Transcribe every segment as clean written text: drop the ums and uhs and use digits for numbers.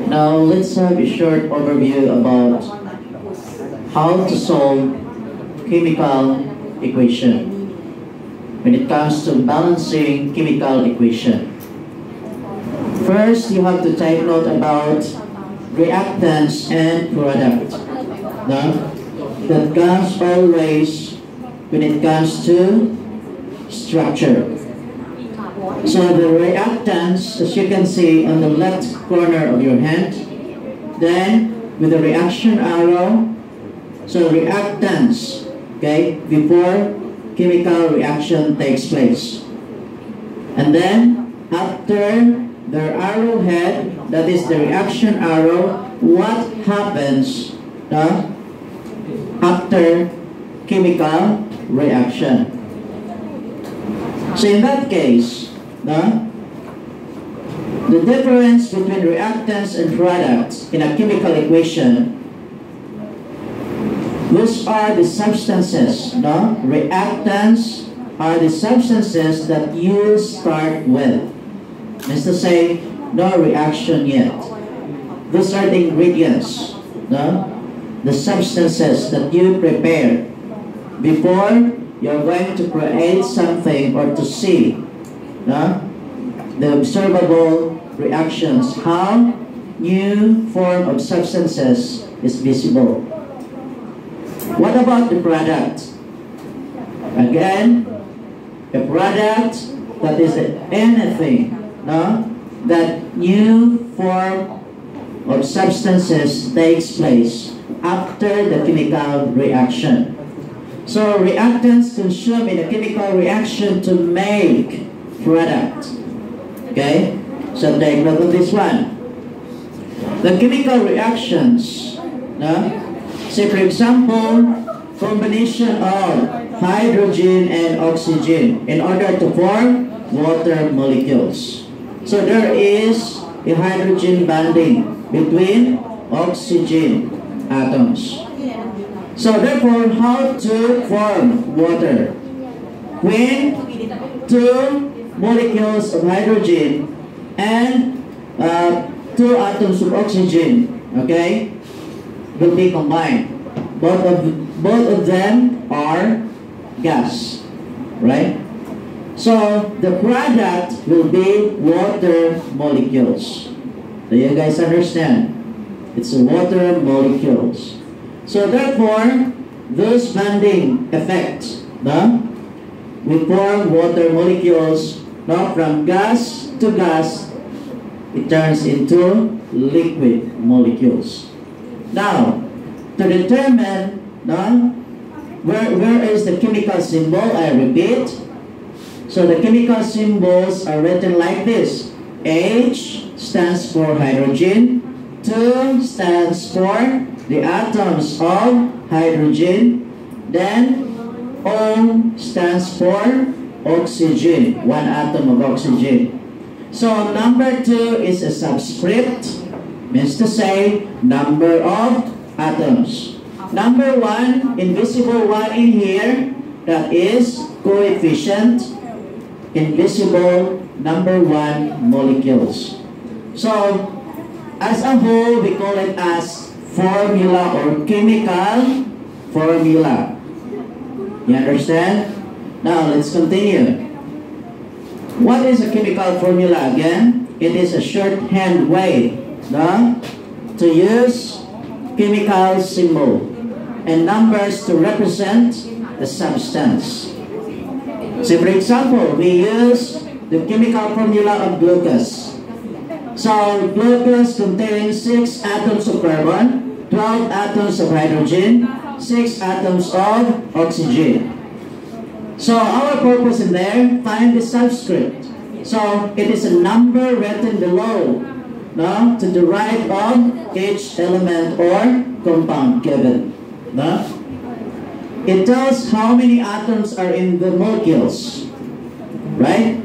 Now let's have a short overview about how to solve chemical equation when it comes to balancing chemical equation. First, you have to take note about reactants and product. That comes always when it comes to structure. So the reactants, as you can see on the left corner of your hand, then with the reaction arrow, so reactants, okay, before chemical reaction takes place. And then after the arrowhead, that is the reaction arrow, what happens after chemical reaction? So in that case, the difference between reactants and products in a chemical equation, those are the substances. Reactants are the substances that you start with. Means to say, no reaction yet. Those are the ingredients, the substances that you prepare before you're going to create something or to see the observable reactions, how new form of substances is visible. What about the product? Again, a product that is anything that new form of substances takes place after the chemical reaction. So reactants consumed in a chemical reaction to make product. Okay? So take note of this one. The chemical reactions, say for example, combination of hydrogen and oxygen in order to form water molecules. So there is a hydrogen bonding between oxygen atoms. So therefore, how to form water? When two molecules of hydrogen and two atoms of oxygen, okay, will be combined. Both of them are gas, right? So the product will be water molecules. Do you guys understand? It's water molecules. So therefore, those bonding effects, we form water molecules. From gas to gas, it turns into liquid molecules. Now, to determine where is the chemical symbol, I repeat. So the chemical symbols are written like this. H stands for hydrogen. 2 stands for the atoms of hydrogen. Then O stands for oxygen, 1 atom of oxygen. So number 2 is a subscript, means to say number of atoms. Number 1, invisible 1 in here, that is coefficient, invisible number 1 molecules. So as a whole, we call it as formula or chemical formula. You understand? Now let's continue. What is a chemical formula again? It is a shorthand way to use chemical symbol and numbers to represent the substance. So for example, we use the chemical formula of glucose. So glucose contains 6 atoms of carbon, 12 atoms of hydrogen, 6 atoms of oxygen. So our purpose in there, find the subscript. So it is a number written below to the right of each element or compound given. It tells how many atoms are in the molecules, right?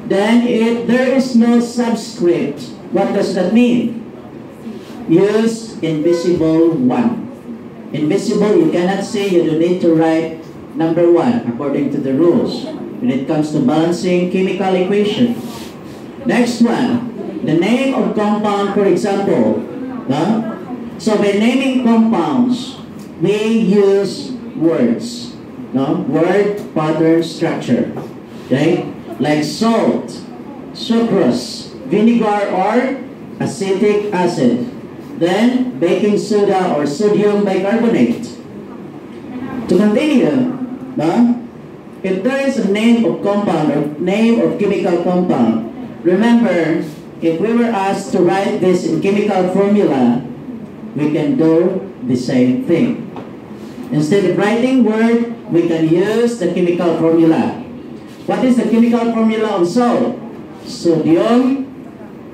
Then there is no subscript. What does that mean? Use invisible 1. Invisible, you cannot see, you don't need to write number 1 according to the rules when it comes to balancing chemical equation. Next one, the name of compound, for example. No? So by naming compounds, we use words. No? Word, pattern, structure. Okay? Like salt, sucrose, vinegar, or acetic acid. Then baking soda or sodium bicarbonate. To continue, no? If there is a name of compound or name of chemical compound, remember, if we were asked to write this in chemical formula, we can do the same thing. Instead of writing word, we can use the chemical formula. What is the chemical formula of salt? Sodium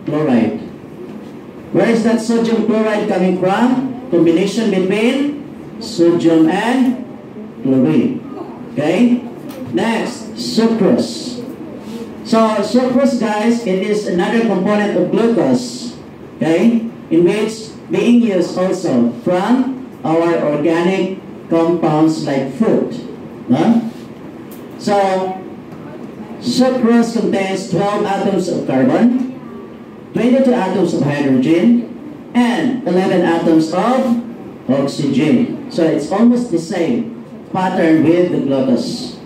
chloride. Where is that sodium chloride coming from? Combination between sodium and chlorine. Okay? Next, sucrose. So, sucrose, guys, it is another component of glucose. Okay? In which being used also from our organic compounds like fruit. Huh? So, sucrose contains 12 atoms of carbon, 22 atoms of hydrogen, and 11 atoms of oxygen. So it's almost the same pattern with the glucose.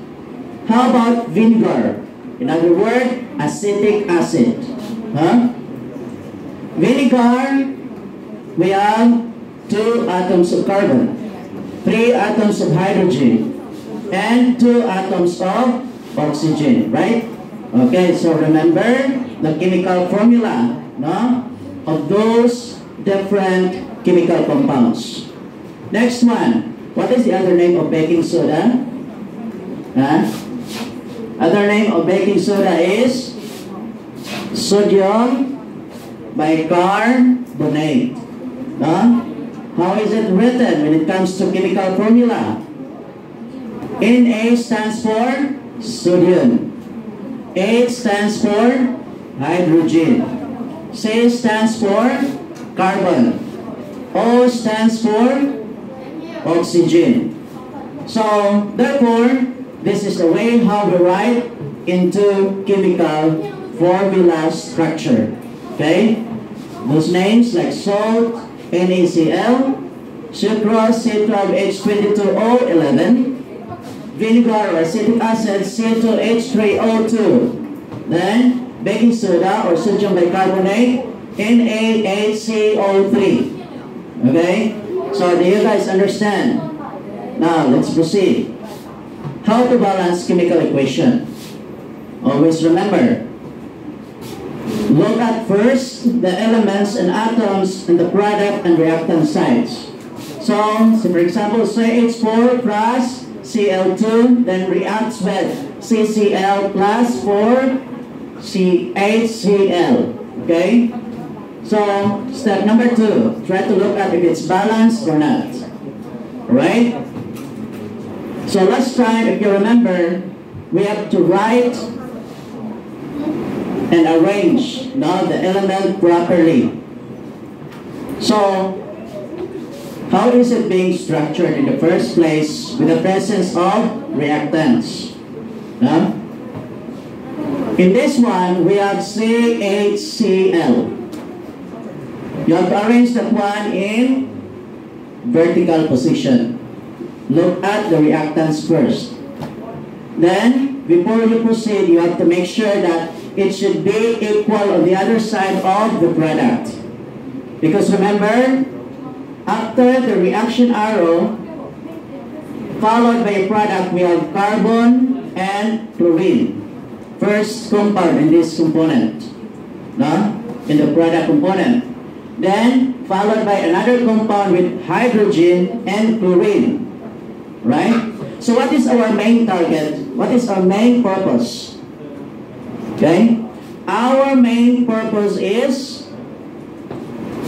How about vinegar? In other words, acetic acid. Huh? Vinegar, we have 2 atoms of carbon, 3 atoms of hydrogen, and 2 atoms of oxygen, right? Okay, so remember the chemical formula, no, of those different chemical compounds. Next one, what is the other name of baking soda? Huh? Other name of baking soda is sodium bicarbonate. No? How is it written when it comes to chemical formula? Na stands for sodium. H stands for hydrogen. C stands for carbon. O stands for oxygen. So, therefore, this is the way how we write into chemical formula structure. Okay? Those names like salt, NaCl, sucrose, C12H22O11, vinegar or acetic acid, C2H3O2. Then, baking soda or sodium bicarbonate, NaHCO3. Okay? So, do you guys understand? Now, let's proceed. How to balance chemical equation? Always remember, look at first the elements and atoms in the product and reactant sites. So for example, CH4 plus Cl2 then reacts with CCl plus 4CHCl. Okay? So step number 2, try to look at if it's balanced or not. Alright? So last time, if you remember, we have to write and arrange now the element properly. So, how is it being structured in the first place with the presence of reactants? Huh? In this one, we have CHCl. You have to arrange that one in vertical position. Look at the reactants first. Then, before you proceed, you have to make sure that it should be equal on the other side of the product. Because remember, after the reaction arrow, followed by a product, we have carbon and chlorine. First compound in this component, no? In the product component. Then, followed by another compound with hydrogen and chlorine. Right? So what is our main target? What is our main purpose? Okay? Our main purpose is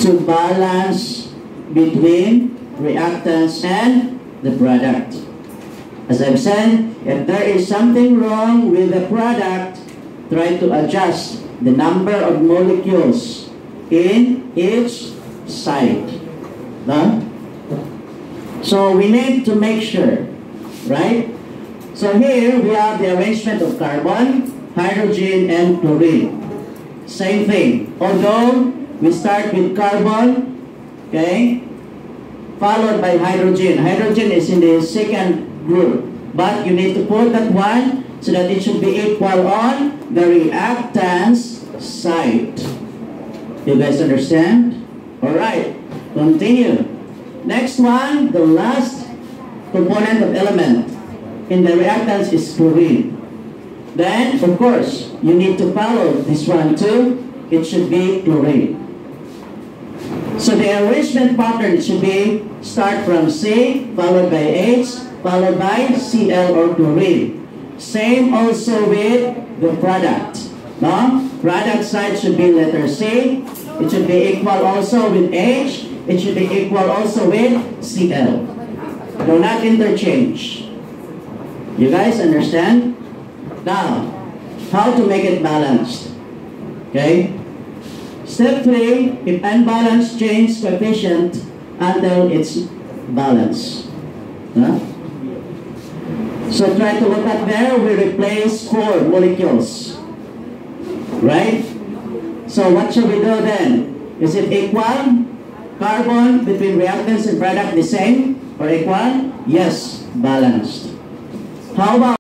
to balance between reactants and the product. As I've said, if there is something wrong with the product, try to adjust the number of molecules in each site. No? So we need to make sure, right? So here we have the arrangement of carbon, hydrogen, and chlorine. same thing. Although we start with carbon, okay, followed by hydrogen. Hydrogen is in the second group, but you need to put that one so that it should be equal on the reactants side. You guys understand? Alright, continue. Next one, the last component of element in the reactants is chlorine. Then, of course, you need to follow this one too. It should be chlorine. So the arrangement pattern should be start from C, followed by H, followed by Cl or chlorine. Same also with the product. No? Product side should be letter C. It should be equal also with H. It should be equal also with Cl. Do not interchange. You guys understand? Now, how to make it balanced? Okay? Step 3, if unbalanced, change coefficient until it's balanced. Huh? So try to look at there, we replace 4 molecules. Right? So what should we do then? Is it equal? Carbon between reactants and product the same or equal? Yes, balanced. How about